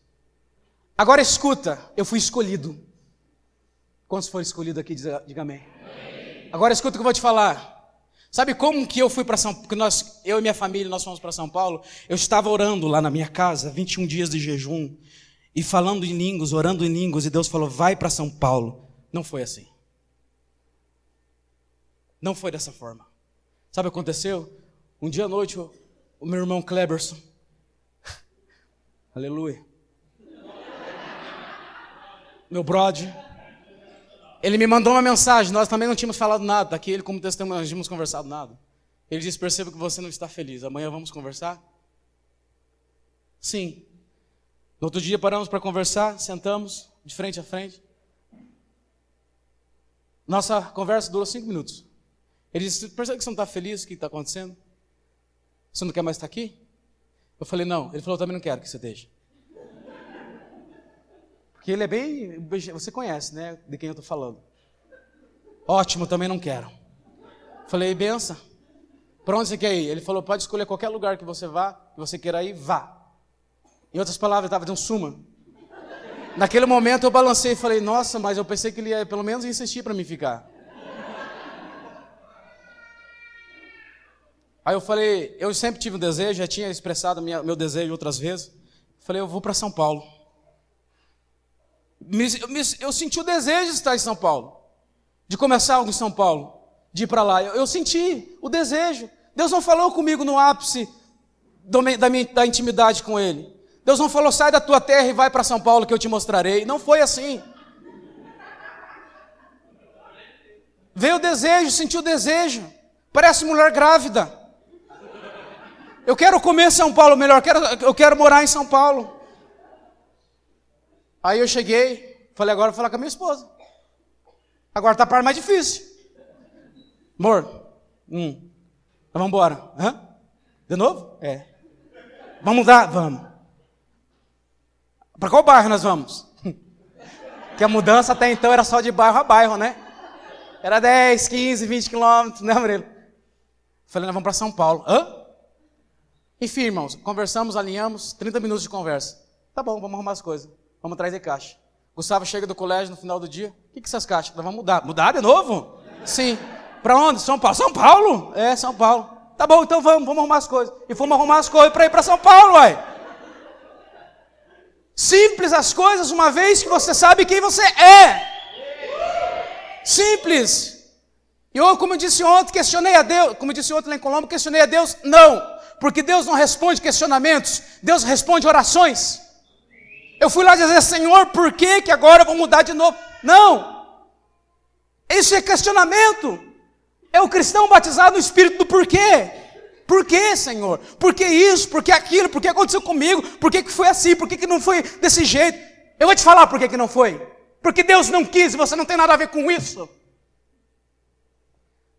Agora escuta, eu fui escolhido. Quantos foram escolhidos aqui, diga amém. Agora escuta o que eu vou te falar. Sabe como que eu fui para São Paulo? Porque eu e minha família, nós fomos para São Paulo. Eu estava orando lá na minha casa, 21 dias de jejum, e falando em línguas, orando em línguas, e Deus falou, vai para São Paulo. Não foi assim. Não foi dessa forma. Sabe o que aconteceu? Um dia à noite, o meu irmão Kleberson, aleluia, meu brother, ele me mandou uma mensagem. Nós também não tínhamos falado nada. Aqui ele como testemunho, não tínhamos conversado nada. Ele disse, percebo que você não está feliz. Amanhã vamos conversar? Sim. No outro dia paramos para conversar, sentamos de frente a frente. Nossa conversa durou 5 minutos. Ele disse, percebe que você não está feliz? O que está acontecendo? Você não quer mais estar aqui? Eu falei, não. Ele falou, eu também não quero que você esteja. Porque ele é bem... Você conhece, né? De quem eu estou falando. Ótimo, também não quero. Falei, benção. Para onde você quer ir? Ele falou, pode escolher qualquer lugar que você vá, que você queira ir, vá. Em outras palavras, ele estava dizendo, suma. Naquele momento eu balancei e falei, nossa, mas eu pensei que ele ia pelo menos insistir para mim ficar. Aí eu falei, eu sempre tive um desejo, já tinha expressado meu desejo outras vezes. Falei, eu vou para São Paulo. Eu senti o desejo de estar em São Paulo, de começar algo em São Paulo, de ir para lá. Eu senti o desejo. Deus não falou comigo no ápice da intimidade com Ele. Deus não falou, sai da tua terra e vai para São Paulo que eu te mostrarei. Não foi assim. Veio o desejo, senti o desejo. Parece mulher grávida. Eu quero comer São Paulo melhor, eu quero morar em São Paulo. Aí eu cheguei, falei, agora eu vou falar com a minha esposa. Agora tá a parte mais difícil. Amor, então vamos embora. Hã? De novo? É. Vamos mudar? Vamos. Para qual bairro nós vamos? Que a mudança até então era só de bairro a bairro, né? Era 10, 15, 20 quilômetros, né, Murilo? Falei, nós vamos para São Paulo. Hã? Enfim, irmãos, conversamos, alinhamos, 30 minutos de conversa. Tá bom, vamos arrumar as coisas. Vamos trazer caixa. Gustavo chega do colégio no final do dia. O que essas caixas? Nós vamos mudar. Mudar de novo? Sim. Para onde? São Paulo. São Paulo? É, São Paulo. Tá bom, então vamos arrumar as coisas. E fomos arrumar as coisas para ir para São Paulo, uai. Simples as coisas, uma vez que você sabe quem você é. Simples. E eu, como eu disse ontem, questionei a Deus. Como eu disse ontem lá em Colombo, questionei a Deus. Não. Porque Deus não responde questionamentos. Deus responde orações. Eu fui lá dizer, Senhor, por que agora eu vou mudar de novo? Não. Isso é questionamento. É o cristão batizado no espírito do porquê. Por que, Senhor? Por que isso? Por que aquilo? Por que aconteceu comigo? Por que foi assim? Por que não foi desse jeito? Eu vou te falar por que não foi. Porque Deus não quis e você não tem nada a ver com isso.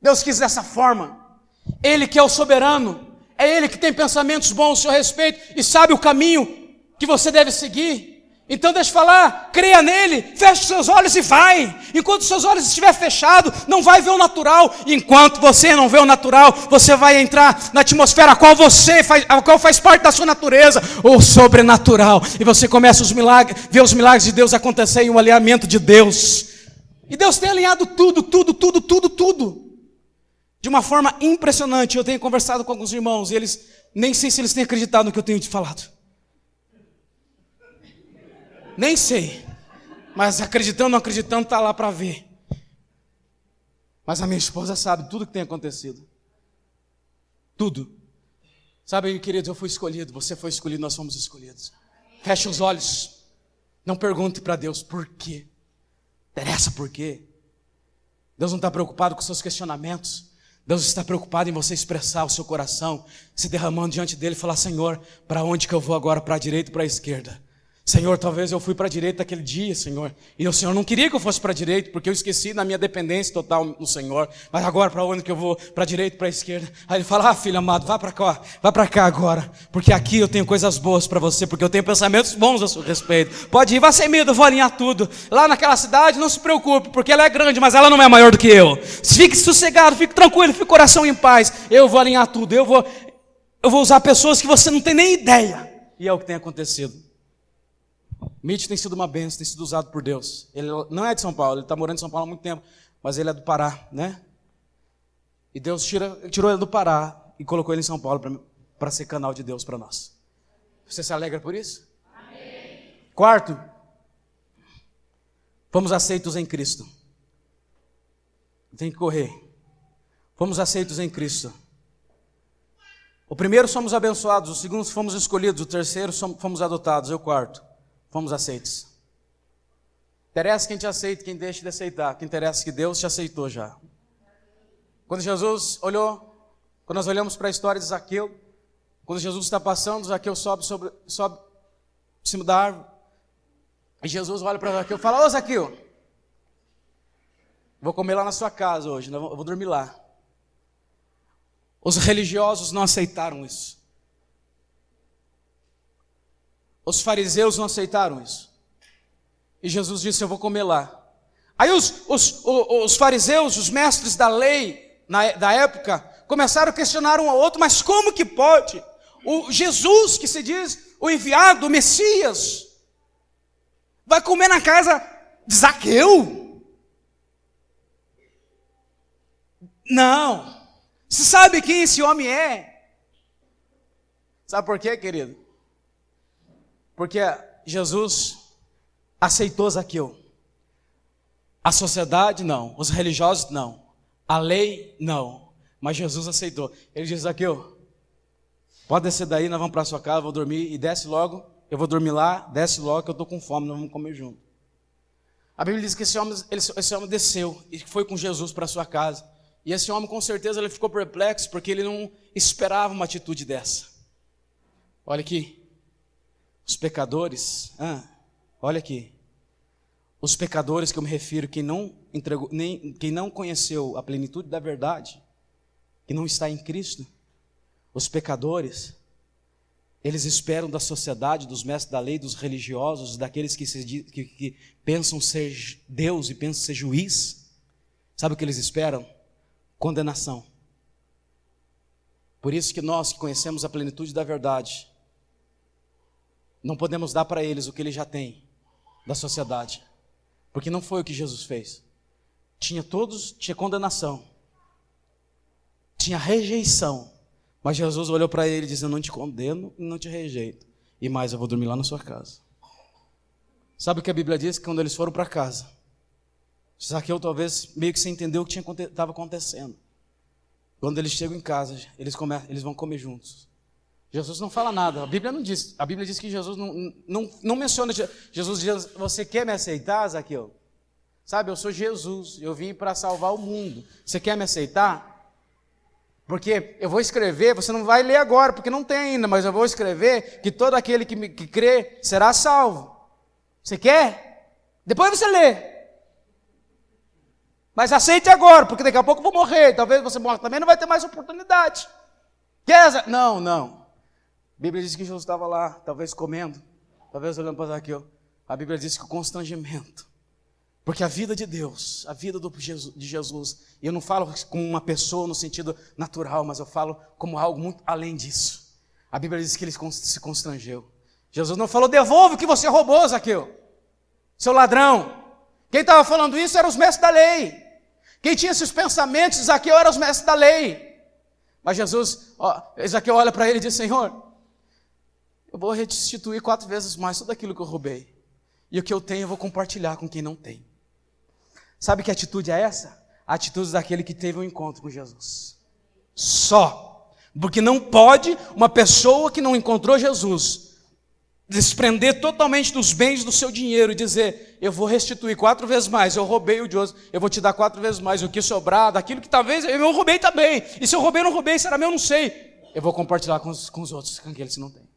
Deus quis dessa forma. Ele que é o soberano. É Ele que tem pensamentos bons a seu respeito e sabe o caminho que você deve seguir. Então deixa eu falar, creia nele, feche seus olhos e vai. Enquanto seus olhos estiverem fechados, não vai ver o natural. Enquanto você não vê o natural, você vai entrar na atmosfera a qual faz parte da sua natureza, o sobrenatural. E você começa ver os milagres de Deus acontecer em um alinhamento de Deus. E Deus tem alinhado tudo. De uma forma impressionante. Eu tenho conversado com alguns irmãos e eles, nem sei se eles têm acreditado no que eu tenho te falado. Nem sei, mas acreditando ou não acreditando, está lá para ver. Mas a minha esposa sabe tudo que tem acontecido. Tudo. Sabe, queridos, eu fui escolhido, você foi escolhido, nós fomos escolhidos. Feche os olhos. Não pergunte para Deus por quê. Interessa por quê. Deus não está preocupado com seus questionamentos. Deus está preocupado em você expressar o seu coração, se derramando diante dele e falar, Senhor, para onde que eu vou agora? Para a direita ou para a esquerda? Senhor, talvez eu fui para a direita aquele dia, Senhor, e o Senhor não queria que eu fosse para a direita, porque eu esqueci da minha dependência total no Senhor, mas agora para onde que eu vou? Para a direita ou para a esquerda? Aí ele fala, filho amado, vá para cá agora, porque aqui eu tenho coisas boas para você, porque eu tenho pensamentos bons a seu respeito. Pode ir, vá sem medo, eu vou alinhar tudo. Lá naquela cidade, não se preocupe, porque ela é grande, mas ela não é maior do que eu. Fique sossegado, fique tranquilo, fique com o coração em paz. Eu vou alinhar tudo, eu vou usar pessoas que você não tem nem ideia. E é o que tem acontecido. Mitch tem sido uma bênção, tem sido usado por Deus. Ele não é de São Paulo, ele está morando em São Paulo há muito tempo, mas ele é do Pará, né? E Deus tirou ele do Pará e colocou ele em São Paulo para ser canal de Deus para nós. Você se alegra por isso? Amém. Quarto, fomos aceitos em Cristo. Tem que correr. Fomos aceitos em Cristo. O primeiro, somos abençoados. O segundo, fomos escolhidos. O terceiro, fomos adotados. E o quarto, fomos aceitos. Interessa quem te aceita, quem deixa de aceitar. O que interessa é que Deus te aceitou já. Quando Jesus olhou, quando nós olhamos para a história de Zaqueu, quando Jesus está passando, Zaqueu sobe em cima da árvore. E Jesus olha para Zaqueu e fala: ô Zaqueu, vou comer lá na sua casa hoje, eu vou dormir lá. Os religiosos não aceitaram isso. Os fariseus não aceitaram isso. E Jesus disse: eu vou comer lá. Aí os fariseus, os mestres da lei da época, começaram a questionar um ao outro: mas como que pode? O Jesus, que se diz o enviado, o Messias, vai comer na casa de Zaqueu? Não. Você sabe quem esse homem é? Sabe por quê, querido? Porque Jesus aceitou Zaqueu. A sociedade não, os religiosos não, a lei não, mas Jesus aceitou. Ele disse: Zaqueu, pode descer daí, nós vamos para a sua casa, vou dormir, e desce logo, eu vou dormir lá, desce logo que eu estou com fome, nós vamos comer junto. A Bíblia diz que esse homem desceu e foi com Jesus para a sua casa. E esse homem, com certeza, ele ficou perplexo, porque ele não esperava uma atitude dessa. Olha aqui, os pecadores, olha aqui, os pecadores que eu me refiro, quem não conheceu a plenitude da verdade, que não está em Cristo, os pecadores, eles esperam da sociedade, dos mestres da lei, dos religiosos, daqueles que pensam ser Deus e pensam ser juiz. Sabe o que eles esperam? Condenação. Por isso que nós que conhecemos a plenitude da verdade, não podemos dar para eles o que eles já têm da sociedade, porque não foi o que Jesus fez. Tinha condenação, tinha rejeição, mas Jesus olhou para ele e disse: eu não te condeno e não te rejeito, e mais, eu vou dormir lá na sua casa. Sabe o que a Bíblia diz? Que quando eles foram para casa, Zaqueu talvez meio que sem entender o que estava acontecendo. Quando eles chegam em casa, eles vão comer juntos. Jesus não fala nada, a Bíblia não diz. A Bíblia diz que Jesus não menciona. Jesus diz: você quer me aceitar, Zaqueu? Sabe, eu sou Jesus, eu vim para salvar o mundo. Você quer me aceitar? Porque eu vou escrever, você não vai ler agora, porque não tem ainda, mas eu vou escrever que todo aquele que crê será salvo. Você quer? Depois você lê. Mas aceite agora, porque daqui a pouco eu vou morrer. Talvez você morra também, não vai ter mais oportunidade. Quer? Não. A Bíblia diz que Jesus estava lá, talvez comendo, talvez olhando para Zaqueu. A Bíblia diz que o constrangimento. Porque a vida de Deus, a vida de Jesus, e eu não falo como uma pessoa no sentido natural, mas eu falo como algo muito além disso. A Bíblia diz que ele se constrangeu. Jesus não falou: devolve o que você roubou, Zaqueu, seu ladrão. Quem estava falando isso eram os mestres da lei. Quem tinha esses pensamentos de Zaqueu eram os mestres da lei. Mas Zaqueu olha para ele e diz: Senhor, eu vou restituir 4 vezes mais tudo aquilo que eu roubei. E o que eu tenho eu vou compartilhar com quem não tem. Sabe que atitude é essa? A atitude daquele que teve um encontro com Jesus. Só. Porque não pode uma pessoa que não encontrou Jesus desprender totalmente dos bens do seu dinheiro e dizer: eu vou restituir 4 vezes mais, eu roubei o de outro, eu vou te dar 4 vezes mais, o que sobrar, daquilo que talvez eu roubei também, e se eu roubei ou não roubei, será meu, não sei, eu vou compartilhar com os outros, com aqueles que não têm.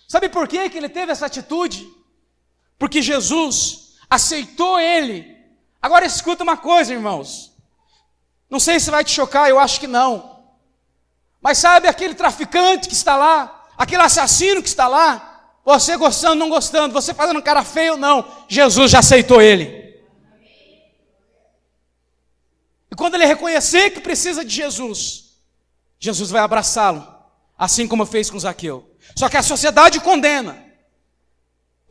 Sabe por que ele teve essa atitude? Porque Jesus aceitou ele. Agora escuta uma coisa, irmãos, não sei se vai te chocar, eu acho que não, mas sabe aquele traficante que está lá, aquele assassino que está lá, você gostando, não gostando, você fazendo cara feio ou não, Jesus já aceitou ele. E quando ele reconhecer que precisa de Jesus, Jesus vai abraçá-lo, assim como fez com Zaqueu. Só que a sociedade condena.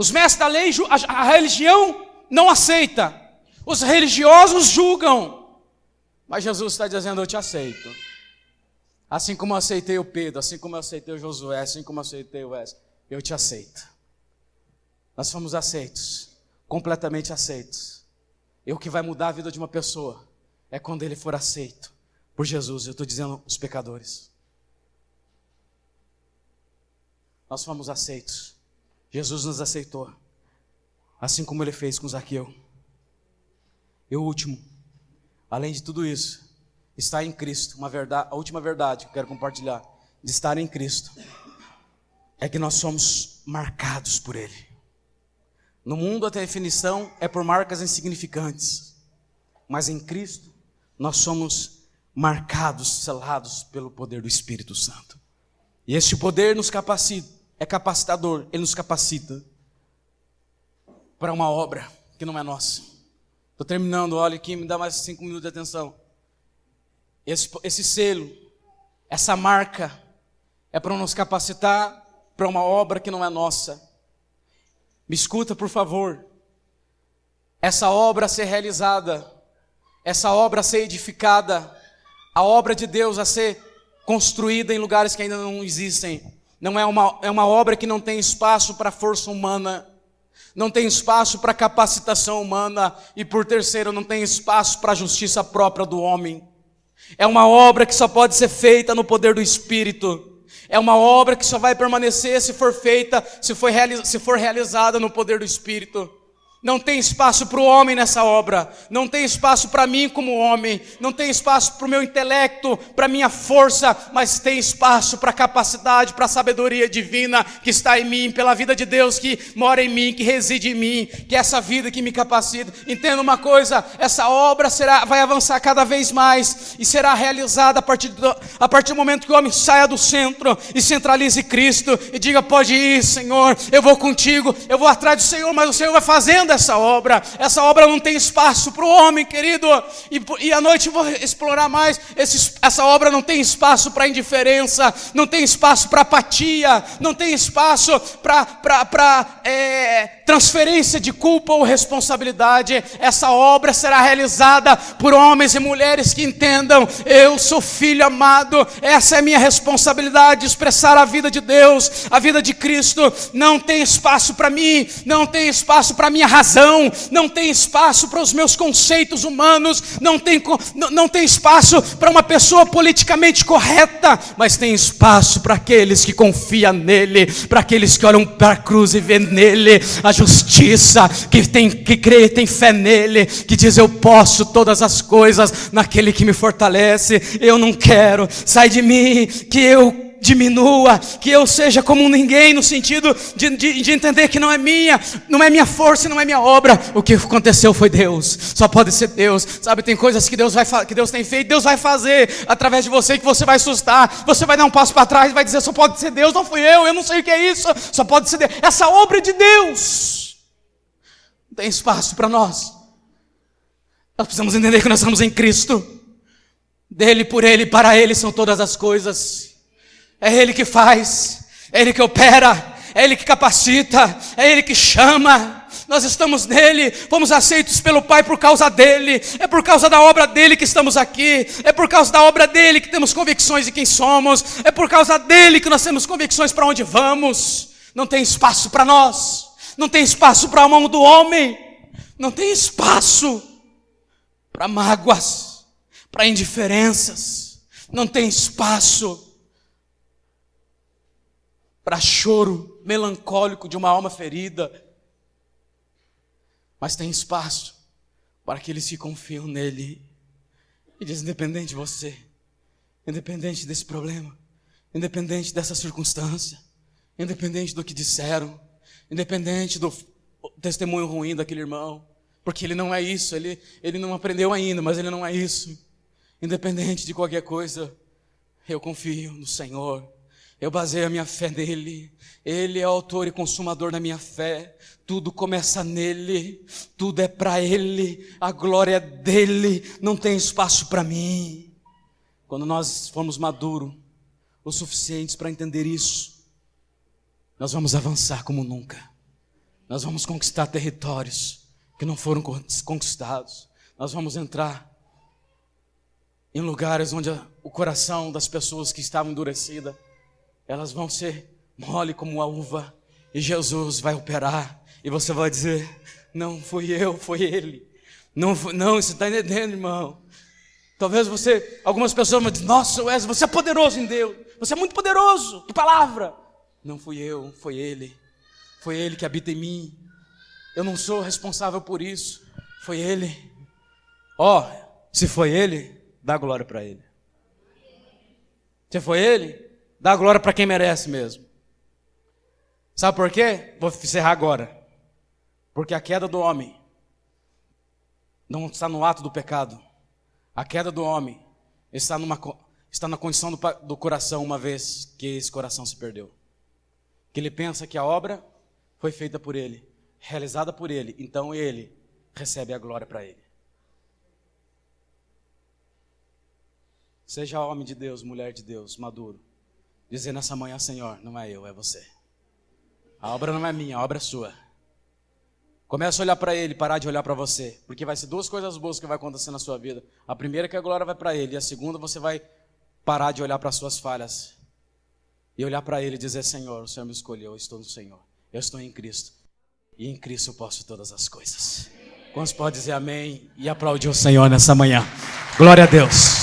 Os mestres da lei, a religião não aceita. Os religiosos julgam. Mas Jesus está dizendo, eu te aceito. Assim como eu aceitei o Pedro, assim como eu aceitei o Josué, assim como eu aceitei o Wesley, eu te aceito. Nós fomos aceitos, completamente aceitos. E o que vai mudar a vida de uma pessoa é quando ele for aceito por Jesus. Eu estou dizendo os pecadores. Nós fomos aceitos. Jesus nos aceitou, assim como ele fez com Zaqueu. E o último, além de tudo isso, estar em Cristo, a última verdade que eu quero compartilhar, de estar em Cristo, é que nós somos marcados por Ele. No mundo a definição é por marcas insignificantes, mas em Cristo nós somos marcados, selados pelo poder do Espírito Santo. E este poder nos capacita, é capacitador, ele nos capacita para uma obra que não é nossa. Estou terminando, olha aqui, me dá mais 5 minutos de atenção. Esse selo, essa marca, é para nos capacitar para uma obra que não é nossa. Me escuta, por favor. Essa obra a ser realizada, essa obra a ser edificada, a obra de Deus a ser construída em lugares que ainda não existem. Não é uma obra que não tem espaço para força humana, não tem espaço para capacitação humana e, por terceiro, não tem espaço para a justiça própria do homem. É uma obra que só pode ser feita no poder do Espírito. É uma obra que só vai permanecer se for feita, se for realizada no poder do Espírito. Não tem espaço para o homem nessa obra, não tem espaço para mim como homem, não tem espaço para o meu intelecto, para a minha força, mas tem espaço para a capacidade, para a sabedoria divina que está em mim, pela vida de Deus que mora em mim, que reside em mim, que é essa vida que me capacita. Entenda uma coisa, essa obra vai avançar cada vez mais e será realizada a partir do momento que o homem saia do centro e centralize Cristo e diga, pode ir, Senhor, eu vou contigo, eu vou atrás do Senhor, mas o Senhor vai fazendo essa obra não tem espaço para o homem, querido, e à noite eu vou explorar mais, essa obra não tem espaço para indiferença, não tem espaço para apatia, não tem espaço para transferência de culpa ou responsabilidade. Essa obra será realizada por homens e mulheres que entendam, eu sou filho amado, essa é a minha responsabilidade, expressar a vida de Deus, a vida de Cristo. Não tem espaço para mim, não tem espaço para minha razão, não tem espaço para os meus conceitos humanos, não tem espaço para uma pessoa politicamente correta, mas tem espaço para aqueles que confiam nele, para aqueles que olham para a cruz e vêem nele a justiça, que crê e tem fé nele, que diz, eu posso todas as coisas naquele que me fortalece. Eu não quero, sai de mim, que eu diminua, que eu seja como ninguém, no sentido de entender que não é minha força, não é minha obra. O que aconteceu foi Deus, só pode ser Deus. Sabe, tem coisas que Deus tem feito, Deus vai fazer através de você, que você vai assustar, você vai dar um passo para trás e vai dizer, só pode ser Deus, não fui eu não sei o que é isso, só pode ser Deus. Essa obra é de Deus, não tem espaço para nós. Nós precisamos entender que nós estamos em Cristo, dele, por ele, para ele são todas as coisas. É Ele que faz, é Ele que opera, é Ele que capacita, é Ele que chama. Nós estamos nele, fomos aceitos pelo Pai por causa dele, é por causa da obra dele que estamos aqui, é por causa da obra dele que temos convicções de quem somos, é por causa dele que nós temos convicções para onde vamos. Não tem espaço para nós, não tem espaço para a mão do homem, não tem espaço para mágoas, para indiferenças, não tem espaço para choro melancólico de uma alma ferida, mas tem espaço para aqueles que confiam nele e diz, independente de você, independente desse problema, independente dessa circunstância, independente do que disseram, independente do testemunho ruim daquele irmão, porque ele não é isso, ele não aprendeu ainda, mas ele não é isso, independente de qualquer coisa, eu confio no Senhor. Eu baseio a minha fé nele, ele é autor e consumador da minha fé, tudo começa nele, tudo é para ele, a glória é dele, não tem espaço para mim. Quando nós formos maduros o suficientes para entender isso, nós vamos avançar como nunca, Nós vamos conquistar territórios que não foram conquistados. Nós vamos entrar em lugares onde o coração das pessoas que estavam endurecidas, elas vão ser mole como a uva. E Jesus vai operar. E você vai dizer: não fui eu, foi Ele. Não, você está entendendo, irmão? Talvez algumas pessoas vão dizer: nossa, Wesley, você é poderoso em Deus. Você é muito poderoso, que palavra. Não fui eu, foi Ele. Foi Ele que habita em mim. Eu não sou responsável por isso. Foi Ele. Se foi Ele, dá glória para Ele. Se foi Ele, dá glória para quem merece mesmo. Sabe por quê? Vou encerrar agora. Porque a queda do homem não está no ato do pecado. A queda do homem está na condição do coração, uma vez que esse coração se perdeu. Que ele pensa que a obra foi feita por ele, realizada por ele, então ele recebe a glória para ele. Seja homem de Deus, mulher de Deus, maduro, dizer nessa manhã: Senhor, não é eu, é você. A obra não é minha, a obra é sua. Comece a olhar para Ele, parar de olhar para você, porque vai ser duas coisas boas que vai acontecer na sua vida. A primeira é que a glória vai para Ele, e a segunda você vai parar de olhar para as suas falhas e olhar para Ele e dizer: Senhor, o Senhor me escolheu, eu estou no Senhor, eu estou em Cristo, e em Cristo eu posso todas as coisas. Quantos podem dizer amém e aplaudir o Senhor nessa manhã? Glória a Deus.